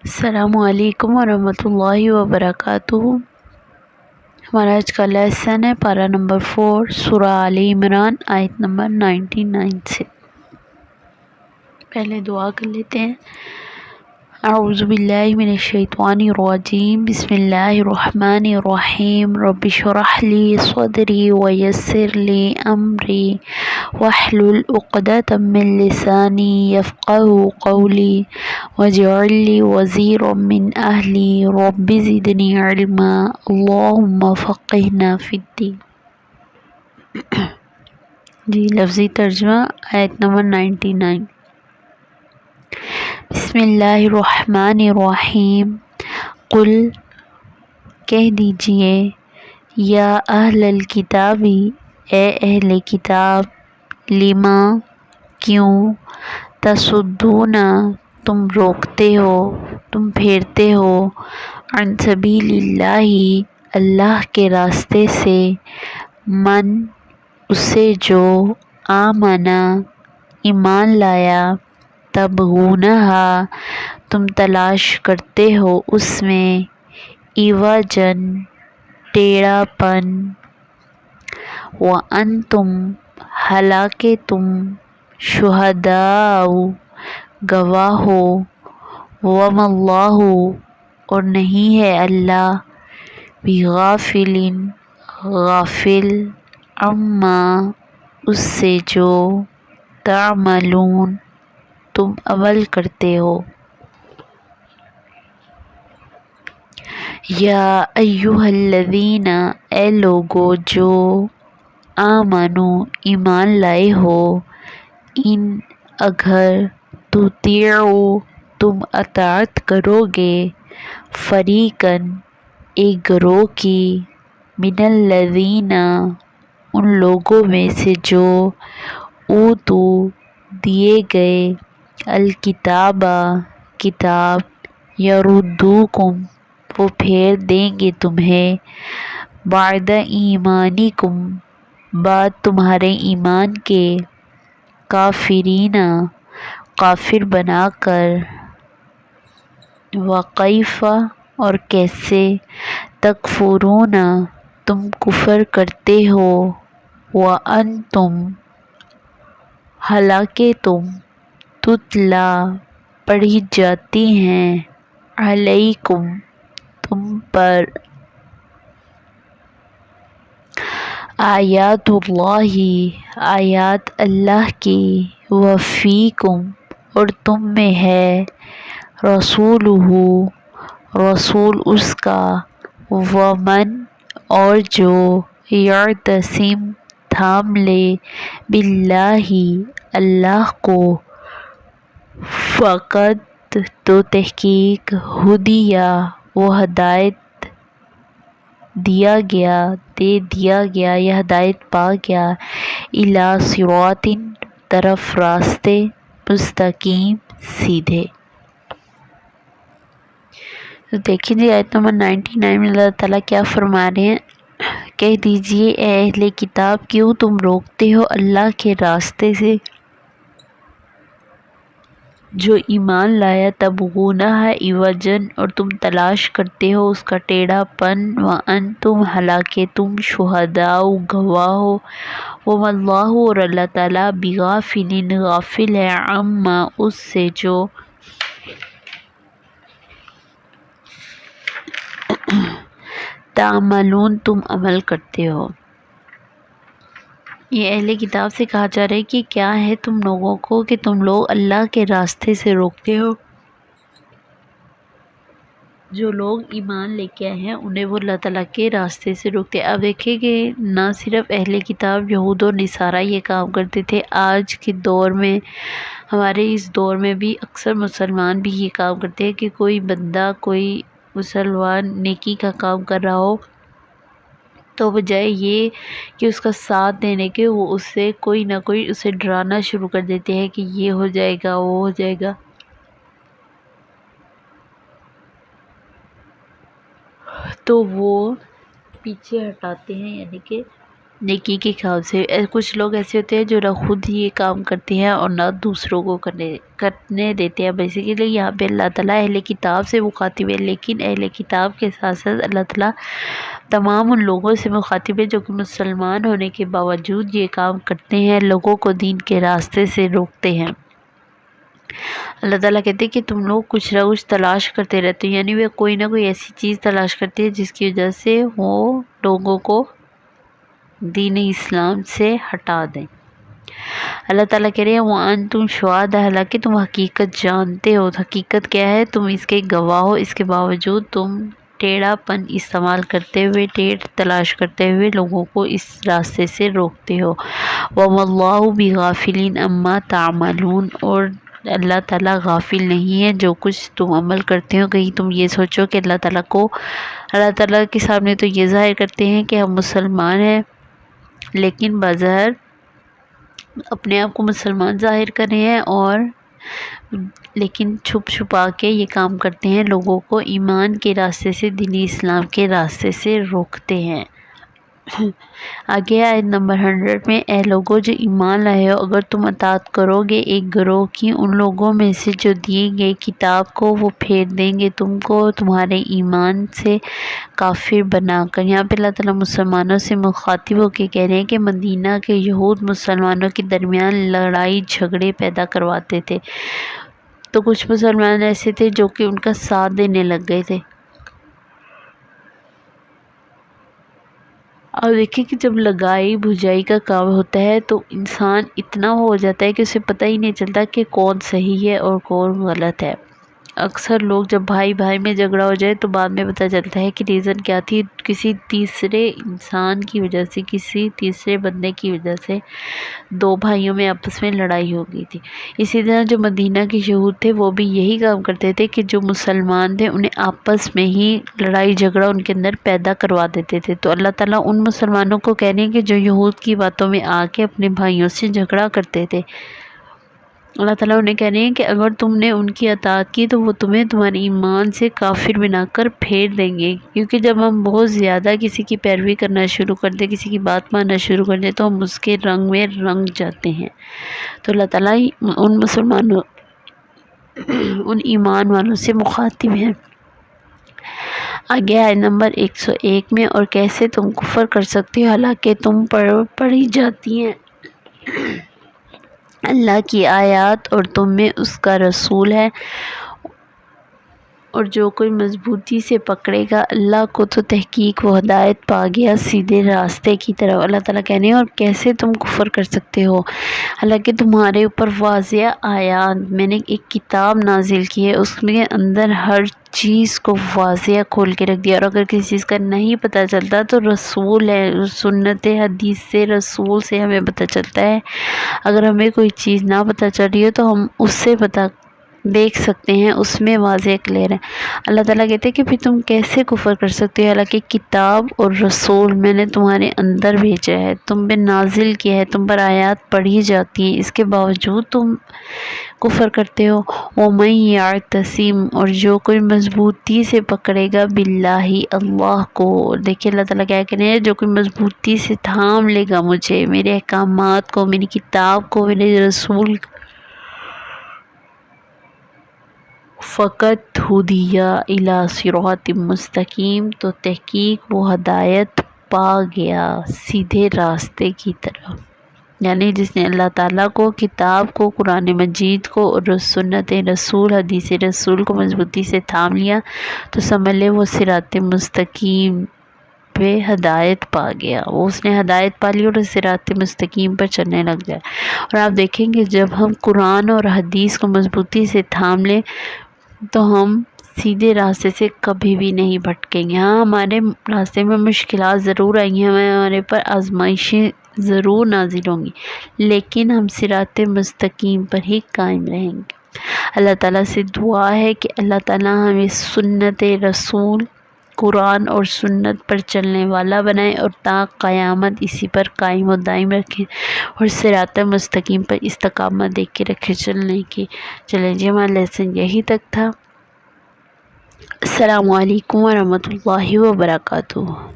السلام علیکم ورحمۃ اللہ وبرکاتہ۔ ہمارا آج کا لیسن ہے پارہ نمبر 4 سورہ آل عمران آیت نمبر 99 سے۔ پہلے دعا کر لیتے ہیں۔ اعوذ باللہ من الشیطان الرجیم، بسم اللہ الرحمن الرحیم۔ رب اشرح لی صدری ویسر لی امری واحلل عقدۃ من لسانی یفقہوا قولی واجعل لی وزیرا من اہلی رب زدنی علما اللہم فقہنا فی الدین۔ جی لفظی ترجمہ آیت نمبر 99۔ بسم اللہ الرحمن الرحیم۔ قل کہہ دیجئے، یا اہل الکتاب، اے اہل کتاب، لما کیوں، تصدون تم روکتے ہو، تم پھیرتے ہو، عن سبیل اللہ اللہ کے راستے سے، من اسے جو، آمنا ایمان لایا، تبغونہا تم تلاش کرتے ہو اس میں، عوجن ٹیڑھا پن، وانتم حالانکہ تم، شہداء گواہ ہو، وما اللہ اور نہیں ہے اللہ، بغافل غافل، عما اس سے جو، تعملون تم عمل کرتے ہو۔ یا ایھا الذین اے لوگو جو، آمنو ایمان لائے ہو، ان اگر، تطیعوا تم اطاعت کرو گے، فریقاً ایک گروہ کی، من الذین ان لوگوں میں سے جو، اوتوا دیے گئے، الکتاب کتاب، یردوکم وہ پھیر دیں گے تمہیں، بعد ایمانکم بعد تمہارے ایمان کے، کافرین کافر بنا کر، وکیف اور کیسے، تکفرون تم کفر کرتے ہو، وانتم حالانکہ تم، تتلی پڑھی جاتی ہیں، علیکم تم پر، آیات اللہ آیات اللہ کی، وفیکم اور تم میں ہے، رسولہ رسول اس کا، ومن اور جو، یعتصم تھام لے، باللہ اللہ کو، فقد تو تحقیق، ہدیٰ وہ ہدایت دیا گیا، دے دیا گیا یا ہدایت پا گیا، الی صراط طرف راستے، مستقیم سیدھے۔ تو دیکھیں جی آیت نمبر 99 میں اللہ تعالیٰ کیا فرما رہے ہیں۔ کہہ دیجئے اے اہل کتاب، کیوں تم روکتے ہو اللہ کے راستے سے جو ایمان لایا، تبغونہا عوجن اور تم تلاش کرتے ہو اس کا ٹیڑھا پن، وانتم حالانکہ تم، شہداء گواہ ہو، وما اللہ اور اللہ تعالیٰ، بغافل غافل ہے، عما اس سے جو، تعملون تم عمل کرتے ہو۔ یہ اہل کتاب سے کہا جا رہا ہے کہ کیا ہے تم لوگوں کو کہ تم لوگ اللہ کے راستے سے روکتے ہو، جو لوگ ایمان لے کے آئے ہیں انہیں وہ اللہ تعالیٰ کے راستے سے روکتے ہیں۔ اب دیکھیں کہ نہ صرف اہل کتاب یہود و نصارہ یہ کام کرتے تھے، آج کے دور میں، ہمارے اس دور میں بھی اکثر مسلمان بھی یہ کام کرتے ہیں کہ کوئی بندہ، کوئی مسلمان نیکی کا کام کر رہا ہو تو بجائے یہ کہ اس کا ساتھ دینے کے، وہ اس سے کوئی نہ کوئی اسے ڈرانا شروع کر دیتے ہیں کہ یہ ہو جائے گا، وہ ہو جائے گا، تو وہ پیچھے ہٹاتے ہیں، یعنی کہ نیکی کے کام سے۔ کچھ لوگ ایسے ہوتے ہیں جو نہ خود یہ کام کرتے ہیں اور نہ دوسروں کو کرنے دیتے ہیں۔ بیسیکلی یہاں پہ اللہ تعالیٰ اہل کتاب سے مخاطب ہے، لیکن اہل کتاب کے ساتھ ساتھ اللہ تعالیٰ تمام ان لوگوں سے مخاطب ہے جو کہ مسلمان ہونے کے باوجود یہ کام کرتے ہیں، لوگوں کو دین کے راستے سے روکتے ہیں۔ اللہ تعالیٰ کہتے ہیں کہ تم لوگ کچھ نہ کچھ تلاش کرتے رہتے ہیں، یعنی وہ کوئی نہ کوئی ایسی چیز تلاش کرتے ہیں جس کی وجہ سے وہ لوگوں کو دین اسلام سے ہٹا دیں۔ اللہ تعالیٰ کہہ رہے ہیں وَأَنْتُمْ شُهَدَاء، حالانکہ تم حقیقت جانتے ہو۔ حقیقت کیا ہے؟ تم اس کے گواہ ہو، اس کے باوجود تم ٹیڑھا پن استعمال کرتے ہوئے، ٹیڑھ تلاش کرتے ہوئے لوگوں کو اس راستے سے روکتے ہو۔ وَمَا اللَّهُ بِغَافِلٍ عَمَّا تَعْمَلُونَ، اور اللہ تعالیٰ غافل نہیں ہے جو کچھ تم عمل کرتے ہو۔ کہیں تم یہ سوچو کہ اللہ تعالیٰ کے سامنے تو یہ ظاہر کرتے ہیں کہ ہم مسلمان ہیں، لیکن بظاہر اپنے آپ کو مسلمان ظاہر کر رہے ہیں، اور لیکن چھپ چھپا کے یہ کام کرتے ہیں، لوگوں کو ایمان کے راستے سے، دین اسلام کے راستے سے روکتے ہیں۔ آگے آیت نمبر 100 میں، اے لوگو جو ایمان لائے ہو، اگر تم اطاعت کرو گے ایک گروہ کی ان لوگوں میں سے جو دیے گئے کتاب کو، وہ پھیر دیں گے تم کو تمہارے ایمان سے کافر بنا کر۔ یہاں پہ اللہ تعالیٰ مسلمانوں سے مخاطب ہو کے کہہ رہے ہیں کہ مدینہ کے یہود مسلمانوں کے درمیان لڑائی جھگڑے پیدا کرواتے تھے، تو کچھ مسلمان ایسے تھے جو کہ ان کا ساتھ دینے لگ گئے تھے۔ اور دیکھیں کہ جب لگائی بھجائی کا کام ہوتا ہے تو انسان اتنا ہو جاتا ہے کہ اسے پتہ ہی نہیں چلتا کہ کون صحیح ہے اور کون غلط ہے۔ اکثر لوگ جب بھائی بھائی میں جھگڑا ہو جائے تو بعد میں پتہ چلتا ہے کہ ریزن کیا تھی، کسی تیسرے انسان کی وجہ سے، کسی تیسرے بندے کی وجہ سے دو بھائیوں میں آپس میں لڑائی ہو گئی تھی۔ اسی طرح جو مدینہ کے یہود تھے وہ بھی یہی کام کرتے تھے کہ جو مسلمان تھے انہیں آپس میں ہی لڑائی جھگڑا ان کے اندر پیدا کروا دیتے تھے۔ تو اللہ تعالیٰ ان مسلمانوں کو کہہ رہے ہیں کہ جو یہود کی باتوں میں آ کے اپنے بھائیوں سے جھگڑا کرتے تھے، اللہ تعالیٰ انہیں کہہ رہے ہیں کہ اگر تم نے ان کی اطاعت کی تو وہ تمہیں تمہارے ایمان سے کافر بنا کر پھیر دیں گے، کیونکہ جب ہم بہت زیادہ کسی کی پیروی کرنا شروع کر دیں، کسی کی بات ماننا شروع کر دیں، تو ہم اس کے رنگ میں رنگ جاتے ہیں۔ تو اللہ تعالیٰ ان مسلمانوں، ان ایمان والوں سے مخاطب ہیں۔ آگے آیت نمبر 101 میں، اور کیسے تم کفر کر سکتے ہو حالانکہ تم پر پڑھی جاتی ہیں اللہ کی آیات اور تم میں اس کا رسول ہے، اور جو کوئی مضبوطی سے پکڑے گا اللہ کو تو تحقیق وہ ہدایت پا گیا سیدھے راستے کی طرف۔ اللہ تعالیٰ کہنے ہیں اور کیسے تم کفر کر سکتے ہو حالانکہ تمہارے اوپر واضح آیات، میں نے ایک کتاب نازل کی ہے، اس میں اندر ہر چیز کو واضح کھول کے رکھ دیا، اور اگر کسی چیز کا نہیں پتہ چلتا تو رسول ہے، سنت حدیث سے، رسول سے ہمیں پتہ چلتا ہے۔ اگر ہمیں کوئی چیز نہ پتہ چل رہی ہو تو ہم اس سے پتہ دیکھ سکتے ہیں، اس میں واضح کلیئر ہے۔ اللہ تعالیٰ کہتے ہیں کہ پھر تم کیسے کفر کر سکتے ہو حالانکہ کتاب اور رسول میں نے تمہارے اندر بھیجا ہے، تم پہ نازل کیا ہے، تم پر آیات پڑھی جاتی ہیں، اس کے باوجود تم کفر کرتے ہو۔ وَمَن يَعْتَصِم، اور جو کوئی مضبوطی سے پکڑے گا باللہ، اللہ کو، دیکھیں اللہ تعالیٰ کیا کہہ رہے ہیں، جو کوئی مضبوطی سے تھام لے گا مجھے، میرے احکامات کو، میری کتاب کو، میرے رسول کو، فقط ہدیٰ الی صراط مستقیم، تو تحقیق وہ ہدایت پا گیا سیدھے راستے کی طرف۔ یعنی جس نے اللہ تعالیٰ کو، کتاب کو، قرآن مجید کو اور سنت رسول، حدیث رسول کو مضبوطی سے تھام لیا تو سمجھ لے وہ صراط مستقیم پہ ہدایت پا گیا، وہ اس نے ہدایت پا لی اور صراط مستقیم پر چلنے لگ گیا۔ اور آپ دیکھیں کہ جب ہم قرآن اور حدیث کو مضبوطی سے تھام لیں تو ہم سیدھے راستے سے کبھی بھی نہیں بھٹکیں گے۔ ہاں ہمارے راستے میں مشکلات ضرور آئیں گی، ہمارے پر آزمائشیں ضرور نازل ہوں گی، لیکن ہم صراط مستقیم پر ہی قائم رہیں گے۔ اللہ تعالیٰ سے دعا ہے کہ اللہ تعالیٰ ہمیں سنت رسول، قرآن اور سنت پر چلنے والا بنائے اور تا قیامت اسی پر قائم و دائم رکھے، اور صراط مستقیم پر استقامت دے کے رکھے چلنے کی۔ چلیں جی ہمارا لیسن یہی تک تھا۔ السلام علیکم ورحمۃ اللہ وبرکاتہ۔